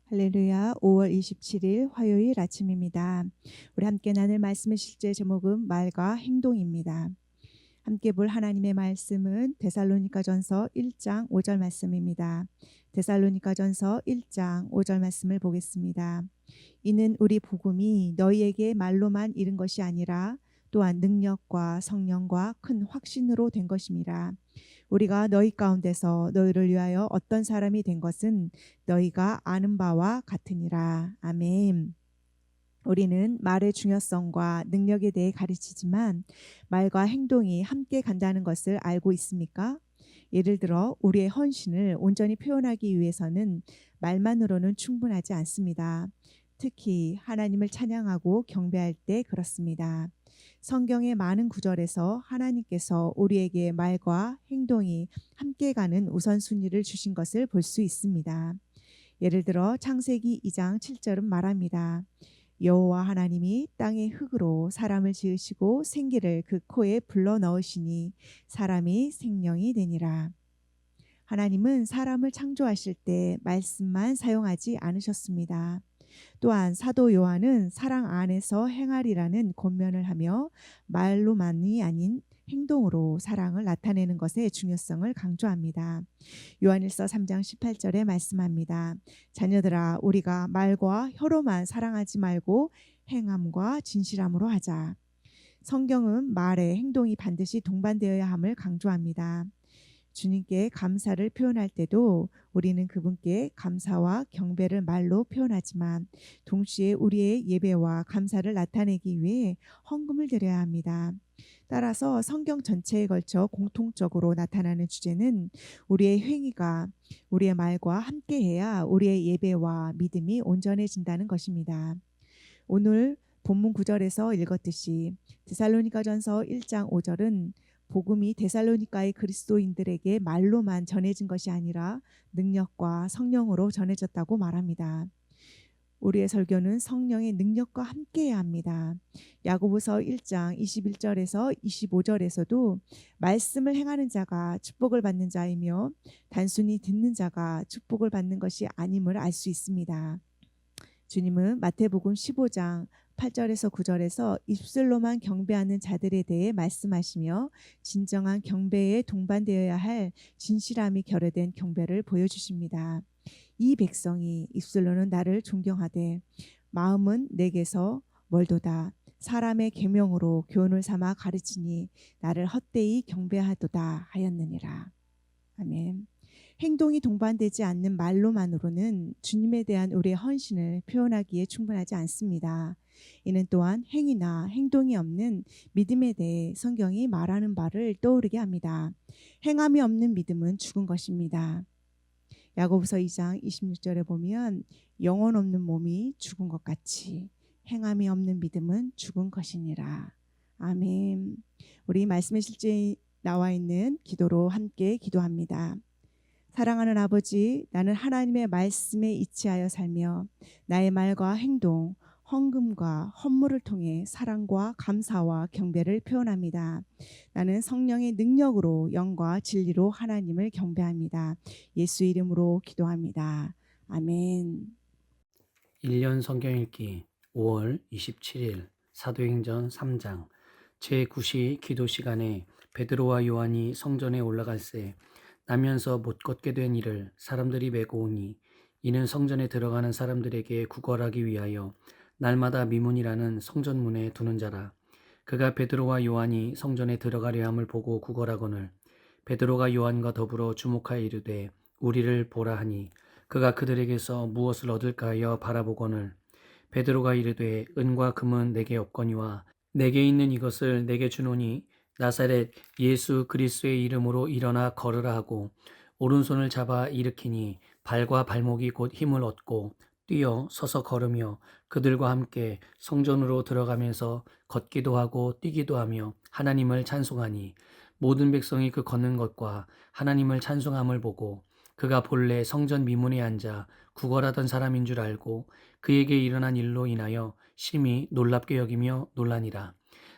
할렐루야. 5월 27일 화요일 아침입니다. 우리 함께 나눌 말씀의 실제 제목은 말과 행동입니다. 함께 볼 하나님의 말씀은 데살로니가전서 1장 5절 말씀입니다. 데살로니가전서 1장 5절 말씀을 보겠습니다. 이는 우리 복음이 너희에게 말로만 이른 것이 아니라 또한 능력과 성령과 큰 확신으로 된 것임이라. 우리가 너희 가운데서 너희를 위하여 어떤 사람이 된 것은 너희가 아는 바와 같으니라. 아멘. 우리는 말의 중요성과 능력에 대해 가르치지만 말과 행동이 함께 간다는 것을 알고 있습니까? 예를 들어 우리의 헌신을 온전히 표현하기 위해서는 말만으로는 충분하지 않습니다. 특히 하나님을 찬양하고 경배할 때 그렇습니다. 성경의 많은 구절에서 하나님께서 우리에게 말과 행동이 함께 가는 우선순위를 주신 것을 볼 수 있습니다. 예를 들어 창세기 2장 7절은 말합니다. 여호와 하나님이 땅의 흙으로 사람을 지으시고 생기를 그 코에 불러 넣으시니 사람이 생명이 되니라. 하나님은 사람을 창조하실 때 말씀만 사용하지 않으셨습니다. 또한 사도 요한은 사랑 안에서 행하리라는 권면을 하며 말로만이 아닌 행동으로 사랑을 나타내는 것의 중요성을 강조합니다. 요한일서 3장 18절에 말씀합니다. 자녀들아 우리가 말과 혀로만 사랑하지 말고 행함과 진실함으로 하자. 성경은 말의 행동이 반드시 동반되어야 함을 강조합니다. 주님께 감사를 표현할 때도 우리는 그분께 감사와 경배를 말로 표현하지만 동시에 우리의 예배와 감사를 나타내기 위해 헌금을 드려야 합니다. 따라서 성경 전체에 걸쳐 공통적으로 나타나는 주제는 우리의 행위가 우리의 말과 함께해야 우리의 예배와 믿음이 온전해진다는 것입니다. 오늘 본문 9절에서 읽었듯이 데살로니가전서 1장 5절은 복음이 데살로니가의 그리스도인들에게 말로만 전해진 것이 아니라 능력과 성령으로 전해졌다고 말합니다. 우리의 설교는 성령의 능력과 함께해야 합니다. 야고보서 1장 21절에서 25절에서도 말씀을 행하는 자가 축복을 받는 자이며 단순히 듣는 자가 축복을 받는 것이 아님을 알 수 있습니다. 주님은 마태복음 15장 8절에서 9절에서 입술로만 경배하는 자들에 대해 말씀하시며 진정한 경배에 동반되어야 할 진실함이 결여된 경배를 보여주십니다. 이 백성이 입술로는 나를 존경하되 마음은 내게서 멀도다. 사람의 계명으로 교훈을 삼아 가르치니 나를 헛되이 경배하도다 하였느니라. 아멘. 행동이 동반되지 않는 말로만으로는 주님에 대한 우리의 헌신을 표현하기에 충분하지 않습니다. 이는 또한 행위나 행동이 없는 믿음에 대해 성경이 말하는 바를 떠오르게 합니다. 행함이 없는 믿음은 죽은 것입니다. 야고보서 2장 26절에 보면 영혼 없는 몸이 죽은 것 같이 행함이 없는 믿음은 죽은 것이니라. 아멘. 우리 말씀의 실제 나와 있는 기도로 함께 기도합니다. 사랑하는 아버지, 나는 하나님의 말씀에 이치하여 살며 나의 말과 행동, 헌금과 헌물을 통해 사랑과 감사와 경배를 표현합니다. 나는 성령의 능력으로 영과 진리로 하나님을 경배합니다. 예수 이름으로 기도합니다. 아멘. 1년 성경 읽기 5월 27일 사도행전 3장 제9시 기도 시간에 베드로와 요한이 성전에 올라갈새 나면서 못 걷게 된 이를 사람들이 메고 오니 이는 성전에 들어가는 사람들에게 구걸하기 위하여 날마다 미문이라는 성전문에 두는 자라. 그가 베드로와 요한이 성전에 들어가려 함을 보고 구걸하거늘 베드로가 요한과 더불어 주목하여 이르되 우리를 보라 하니 그가 그들에게서 무엇을 얻을까 하여 바라보거늘 베드로가 이르되 은과 금은 내게 없거니와 내게 있는 이것을 내게 주노니 나사렛 예수 그리스도의 이름으로 일어나 걸으라 하고 오른손을 잡아 일으키니 발과 발목이 곧 힘을 얻고 뛰어 서서 걸으며 그들과 함께 성전으로 들어가면서 걷기도 하고 뛰기도 하며 하나님을 찬송하니 모든 백성이 그 걷는 것과 하나님을 찬송함을 보고 그가 본래 성전 미문에 앉아 구걸하던 사람인 줄 알고 그에게 일어난 일로 인하여 심히 놀랍게 여기며 놀라니라.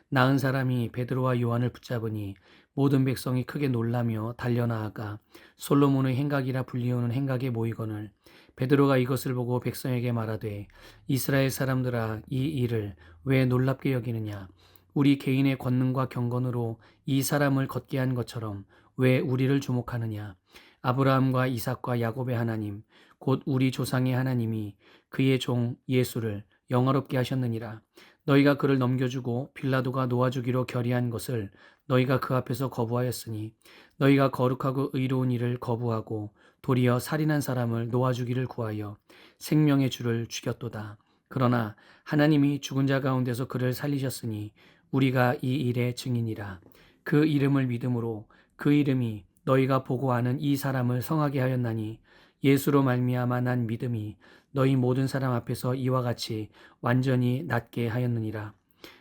나은 사람이 베드로와 요한을 붙잡으니 모든 백성이 크게 놀라며 달려나아가 솔로몬의 행각이라 불리우는 행각에 모이거늘 베드로가 이것을 보고 백성에게 말하되 이스라엘 사람들아 이 일을 왜 놀랍게 여기느냐 우리 개인의 권능과 경건으로 이 사람을 걷게 한 것처럼 왜 우리를 주목하느냐 아브라함과 이삭과 야곱의 하나님 곧 우리 조상의 하나님이 그의 종 예수를 영화롭게 하셨느니라. 너희가 그를 넘겨주고 빌라도가 놓아주기로 결의한 것을 너희가 그 앞에서 거부하였으니 너희가 거룩하고 의로운 일을 거부하고 도리어 살인한 사람을 놓아주기를 구하여 생명의 주를 죽였도다. 그러나 하나님이 죽은 자 가운데서 그를 살리셨으니 우리가 이 일의 증인이라. 그 이름을 믿음으로 그 이름이 너희가 보고 아는 이 사람을 성하게 하였나니 예수로 말미암아 난 믿음이 너희 모든 사람 앞에서 이와 같이 완전히 낫게 하였느니라.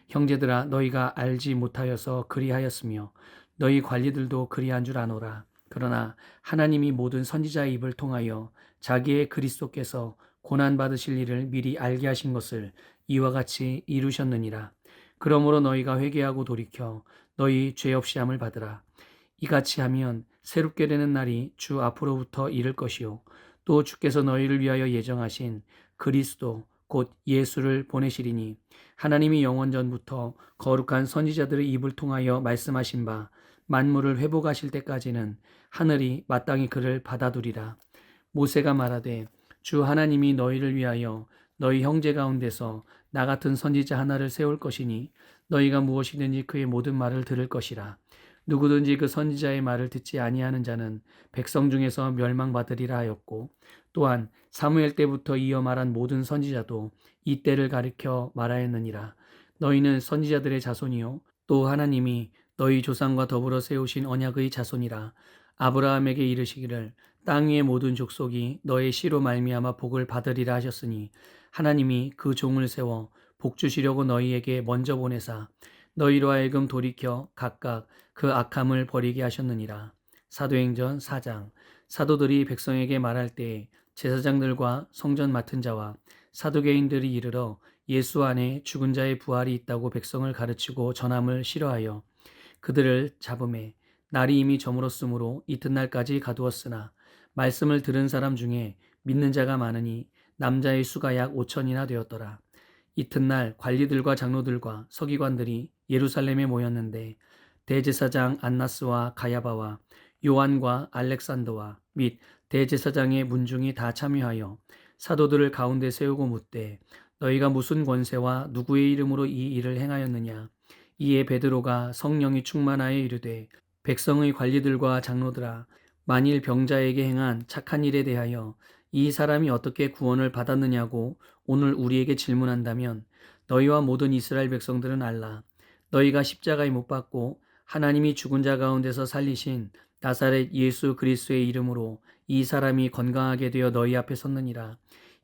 형제들아 너희가 알지 못하여서 그리하였으며 너희 관리들도 그리한 줄 아노라. 그러나 하나님이 모든 선지자의 입을 통하여 자기의 그리스도께서 고난 받으실 일을 미리 알게 하신 것을 이와 같이 이루셨느니라. 그러므로 너희가 회개하고 돌이켜 너희 죄 없이 함을 받으라. 이같이 하면 새롭게 되는 날이 주 앞으로부터 이를 것이요 또 주께서 너희를 위하여 예정하신 그리스도 곧 예수를 보내시리니 하나님이 영원 전부터 거룩한 선지자들의 입을 통하여 말씀하신 바 만물을 회복하실 때까지는 하늘이 마땅히 그를 받아두리라. 모세가 말하되 주 하나님이 너희를 위하여 너희 형제 가운데서 나 같은 선지자 하나를 세울 것이니 너희가 무엇이든지 그의 모든 말을 들을 것이라. 누구든지 그 선지자의 말을 듣지 아니하는 자는 백성 중에서 멸망받으리라 하였고 또한 사무엘 때부터 이어 말한 모든 선지자도 이 때를 가리켜 말하였느니라. 너희는 선지자들의 자손이요 또 하나님이 너희 조상과 더불어 세우신 언약의 자손이라. 아브라함에게 이르시기를 땅 위의 모든 족속이 너의 씨로 말미암아 복을 받으리라 하셨으니 하나님이 그 종을 세워 복 주시려고 너희에게 먼저 보내사 너희로 하여금 돌이켜 각각 그 악함을 버리게 하셨느니라. 사도행전 4장. 사도들이 백성에게 말할 때에 제사장들과 성전 맡은 자와 사두개인들이 이르러 예수 안에 죽은 자의 부활이 있다고 백성을 가르치고 전함을 싫어하여 그들을 잡음에 날이 이미 저물었으므로 이튿날까지 가두었으나 말씀을 들은 사람 중에 믿는 자가 많으니 남자의 수가 약 5천이나 되었더라. 이튿날 관리들과 장로들과 서기관들이 예루살렘에 모였는데 대제사장 안나스와 가야바와 요한과 알렉산더와 및 대제사장의 문중이 다 참여하여 사도들을 가운데 세우고 묻되 너희가 무슨 권세와 누구의 이름으로 이 일을 행하였느냐. 이에 베드로가 성령이 충만하여 이르되 백성의 관리들과 장로들아 만일 병자에게 행한 착한 일에 대하여 이 사람이 어떻게 구원을 받았느냐고 오늘 우리에게 질문한다면 너희와 모든 이스라엘 백성들은 알라. 너희가 십자가에 못 박고 하나님이 죽은 자 가운데서 살리신 나사렛 예수 그리스도의 이름으로 이 사람이 건강하게 되어 너희 앞에 섰느니라.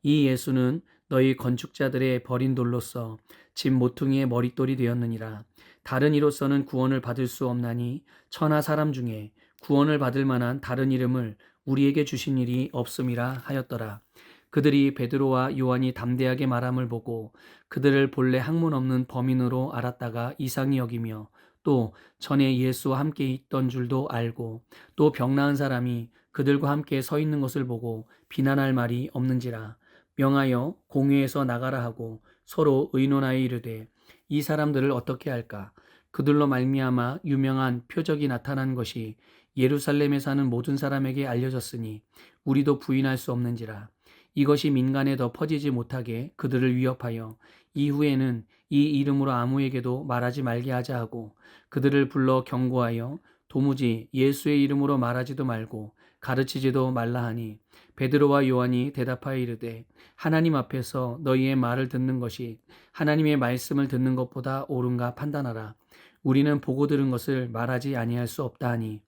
이 예수는 너희 건축자들의 버린 돌로서 집 모퉁이의 머릿돌이 되었느니라. 다른 이로서는 구원을 받을 수 없나니 천하 사람 중에 구원을 받을 만한 다른 이름을 우리에게 주신 일이 없음이라 하였더라. 그들이 베드로와 요한이 담대하게 말함을 보고 그들을 본래 학문 없는 범인으로 알았다가 이상히 여기며 또 전에 예수와 함께 있던 줄도 알고 또 병 나은 사람이 그들과 함께 서 있는 것을 보고 비난할 말이 없는지라. 명하여 공회에서 나가라 하고 서로 의논하여 이르되 이 사람들을 어떻게 할까? 그들로 말미암아 유명한 표적이 나타난 것이 예루살렘에 사는 모든 사람에게 알려졌으니 우리도 부인할 수 없는지라. 이것이 민간에 더 퍼지지 못하게 그들을 위협하여 이후에는 이 이름으로 아무에게도 말하지 말게 하자 하고 그들을 불러 경고하여 도무지 예수의 이름으로 말하지도 말고 가르치지도 말라 하니 베드로와 요한이 대답하여 이르되 하나님 앞에서 너희의 말을 듣는 것이 하나님의 말씀을 듣는 것보다 옳은가 판단하라. 우리는 보고 들은 것을 말하지 아니할 수 없다 하니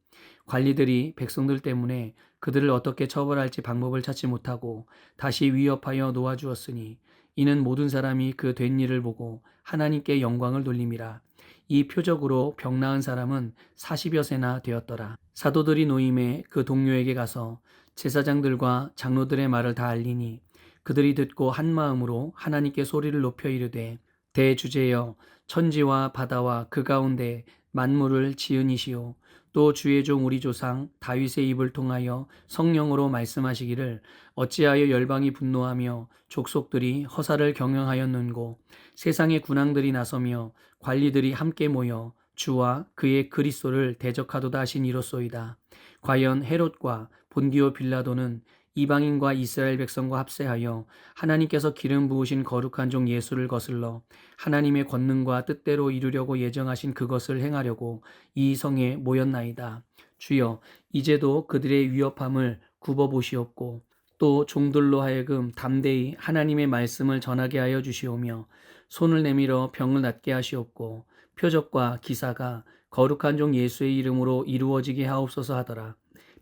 관리들이 백성들 때문에 그들을 어떻게 처벌할지 방법을 찾지 못하고 다시 위협하여 놓아주었으니 이는 모든 사람이 그 된 일을 보고 하나님께 영광을 돌림이라. 이 표적으로 병 나은 사람은 40여 세나 되었더라. 사도들이 노임에 그 동료에게 가서 제사장들과 장로들의 말을 다 알리니 그들이 듣고 한 마음으로 하나님께 소리를 높여 이르되 대주제여 천지와 바다와 그 가운데 만물을 지은 이시오 또 주의 종 우리 조상 다윗의 입을 통하여 성령으로 말씀하시기를 어찌하여 열방이 분노하며 족속들이 허사를 경영하였는고 세상의 군왕들이 나서며 관리들이 함께 모여 주와 그의 그리스도를 대적하도다 하신 이로소이다. 과연 헤롯과 본디오 빌라도는 이방인과 이스라엘 백성과 합세하여 하나님께서 기름 부으신 거룩한 종 예수를 거슬러 하나님의 권능과 뜻대로 이루려고 예정하신 그것을 행하려고 이 성에 모였나이다. 주여, 이제도 그들의 위협함을 굽어보시옵고 또 종들로 하여금 담대히 하나님의 말씀을 전하게 하여 주시오며 손을 내밀어 병을 낫게 하시옵고 표적과 기사가 거룩한 종 예수의 이름으로 이루어지게 하옵소서 하더라.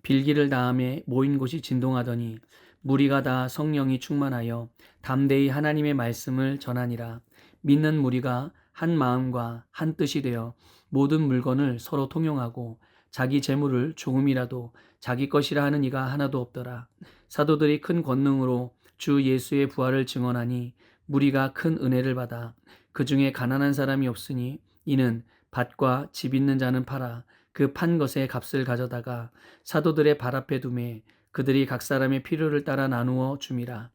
빌기를 다음에 모인 곳이 진동하더니 무리가 다 성령이 충만하여 담대히 하나님의 말씀을 전하니라. 믿는 무리가 한 마음과 한 뜻이 되어 모든 물건을 서로 통용하고 자기 재물을 조금이라도 자기 것이라 하는 이가 하나도 없더라. 사도들이 큰 권능으로 주 예수의 부활을 증언하니 무리가 큰 은혜를 받아 그 중에 가난한 사람이 없으니 이는 밭과 집 있는 자는 팔아 그 판 것의 값을 가져다가 사도들의 발 앞에 두매 그들이 각 사람의 필요를 따라 나누어 줌이라.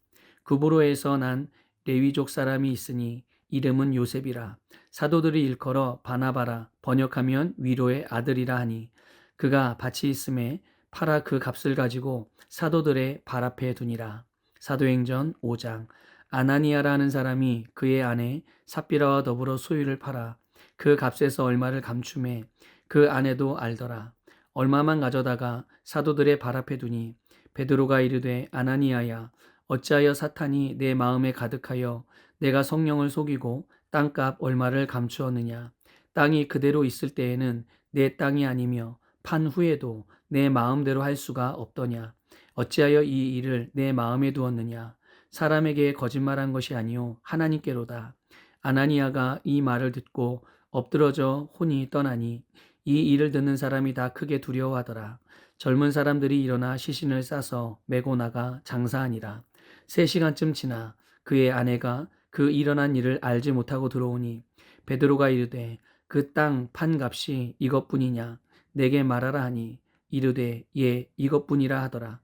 구브로에서 난 레위족 사람이 있으니 이름은 요셉이라. 사도들이 일컬어 바나바라 번역하면 위로의 아들이라 하니 그가 밭이 있음에 팔아 그 값을 가지고 사도들의 발 앞에 두니라. 사도행전 5장. 아나니아라는 사람이 그의 아내 삽비라와 더불어 소유를 팔아 그 값에서 얼마를 감춤해 그 아내도 알더라. 얼마만 가져다가 사도들의 발 앞에 두니 베드로가 이르되 아나니아야 어찌하여 사탄이 내 마음에 가득하여 내가 성령을 속이고 땅값 얼마를 감추었느냐. 땅이 그대로 있을 때에는 내 땅이 아니며 판 후에도 내 마음대로 할 수가 없더냐. 어찌하여 이 일을 내 마음에 두었느냐. 사람에게 거짓말한 것이 아니요 하나님께로다. 아나니아가 이 말을 듣고 엎드러져 혼이 떠나니 이 일을 듣는 사람이 다 크게 두려워하더라. 젊은 사람들이 일어나 시신을 싸서 메고 나가 장사하니라. 3시간쯤 지나 그의 아내가 그 일어난 일을 알지 못하고 들어오니 베드로가 이르되 그 땅 판 값이 이것뿐이냐 내게 말하라 하니 이르되 예 이것뿐이라 하더라.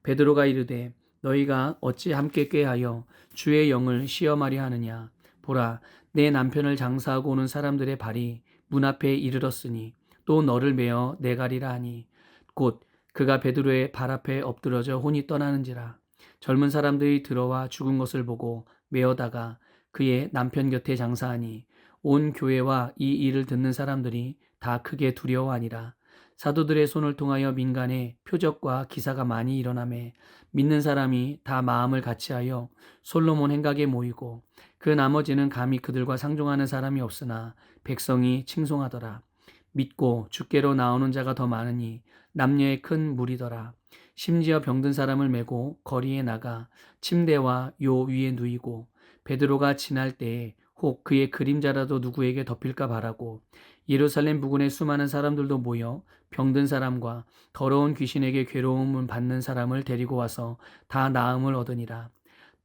베드로가 이르되 너희가 어찌 함께 꾀하여 주의 영을 시험하려 하느냐. 보라 내 남편을 장사하고 오는 사람들의 발이 문 앞에 이르렀으니 또 너를 메어 내가리라 하니 곧 그가 베드로의 발 앞에 엎드러져 혼이 떠나는지라. 젊은 사람들이 들어와 죽은 것을 보고 메어다가 그의 남편 곁에 장사하니 온 교회와 이 일을 듣는 사람들이 다 크게 두려워하니라. 사도들의 손을 통하여 민간에 표적과 기사가 많이 일어나매 믿는 사람이 다 마음을 같이하여 솔로몬 행각에 모이고 그 나머지는 감히 그들과 상종하는 사람이 없으나 백성이 칭송하더라. 믿고 주께로 나오는 자가 더 많으니 남녀의 큰 무리더라. 심지어 병든 사람을 메고 거리에 나가 침대와 요 위에 누이고 베드로가 지날 때에 혹 그의 그림자라도 누구에게 덮일까 바라고 예루살렘 부근의 수많은 사람들도 모여 병든 사람과 더러운 귀신에게 괴로움을 받는 사람을 데리고 와서 다 나음을 얻으니라.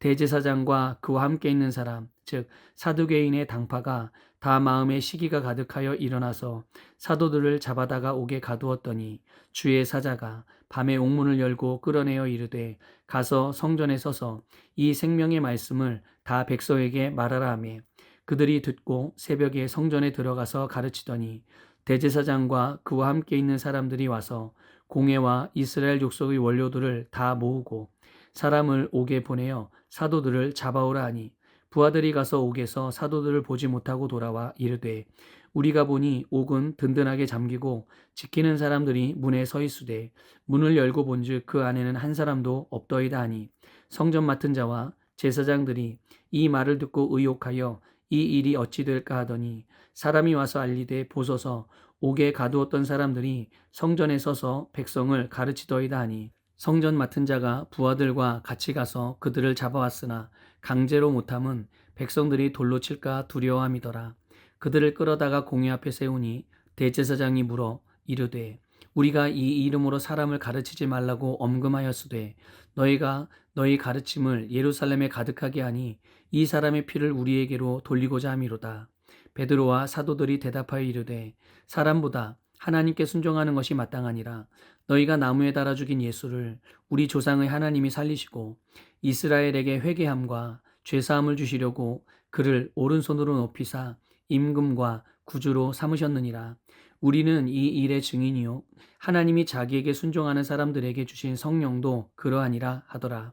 대제사장과 그와 함께 있는 사람 즉 사두개인의 당파가 다 마음에 시기가 가득하여 일어나서 사도들을 잡아다가 옥에 가두었더니 주의 사자가 밤에 옥문을 열고 끌어내어 이르되 가서 성전에 서서 이 생명의 말씀을 다 백성에게 말하라 하며 그들이 듣고 새벽에 성전에 들어가서 가르치더니 대제사장과 그와 함께 있는 사람들이 와서 공회와 이스라엘 족속의 원료들을 다 모으고 사람을 옥에 보내어 사도들을 잡아오라 하니 부하들이 가서 옥에서 사도들을 보지 못하고 돌아와 이르되 우리가 보니 옥은 든든하게 잠기고 지키는 사람들이 문에 서 있으되 문을 열고 본즉 그 안에는 한 사람도 없더이다 하니 성전 맡은 자와 제사장들이 이 말을 듣고 의혹하여 이 일이 어찌 될까 하더니 사람이 와서 알리되 보소서 옥에 가두었던 사람들이 성전에 서서 백성을 가르치더이다 하니 성전 맡은 자가 부하들과 같이 가서 그들을 잡아왔으나 강제로 못함은 백성들이 돌로 칠까 두려워함이더라. 그들을 끌어다가 공회 앞에 세우니 대제사장이 물어 이르되 우리가 이 이름으로 사람을 가르치지 말라고 엄금하였으되 너희가 너희 가르침을 예루살렘에 가득하게 하니 이 사람의 피를 우리에게로 돌리고자 함이로다. 베드로와 사도들이 대답하여 이르되 사람보다 하나님께 순종하는 것이 마땅하니라. 너희가 나무에 달아 죽인 예수를 우리 조상의 하나님이 살리시고 이스라엘에게 회개함과 죄사함을 주시려고 그를 오른손으로 높이사 임금과 구주로 삼으셨느니라. 우리는 이 일의 증인이요 하나님이 자기에게 순종하는 사람들에게 주신 성령도 그러하니라 하더라.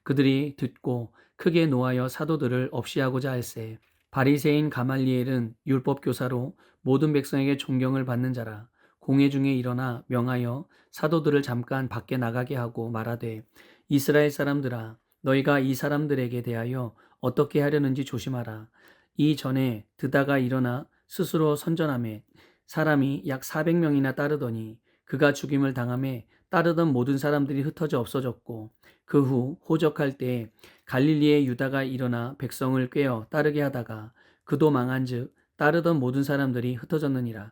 그들이 듣고 크게 노하여 사도들을 없이하고자 할세. 바리새인 가말리엘은 율법 교사로 모든 백성에게 존경을 받는 자라. 공회 중에 일어나 명하여 사도들을 잠깐 밖에 나가게 하고 말하되, 이스라엘 사람들아, 너희가 이 사람들에게 대하여 어떻게 하려는지 조심하라. 이 전에 드다가 일어나 스스로 선전하매 사람이 약 400명이나 따르더니 그가 죽임을 당함에 따르던 모든 사람들이 흩어져 없어졌고, 그 후 호적할 때에 갈릴리의 유다가 일어나 백성을 꾀어 따르게 하다가 그도 망한즉 따르던 모든 사람들이 흩어졌느니라.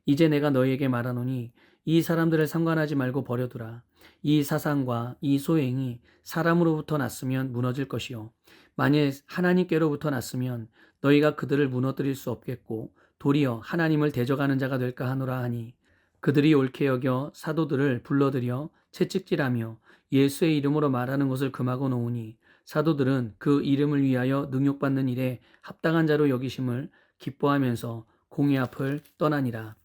이제 내가 너희에게 말하노니 이 사람들을 상관하지 말고 버려두라. 이 사상과 이 소행이 사람으로부터 났으면 무너질 것이요 만일 하나님께로부터 났으면 너희가 그들을 무너뜨릴 수 없겠고 도리어 하나님을 대적하는 자가 될까 하노라 하니, 그들이 옳게 여겨 사도들을 불러들여 채찍질하며 예수의 이름으로 말하는 것을 금하고 놓으니, 사도들은 그 이름을 위하여 능욕받는 일에 합당한 자로 여기심을 기뻐하면서 공회 앞을 떠나니라.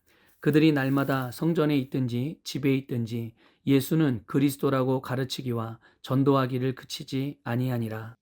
그들이 날마다 성전에 있든지 집에 있든지 예수는 그리스도라고 가르치기와 전도하기를 그치지 아니하니라.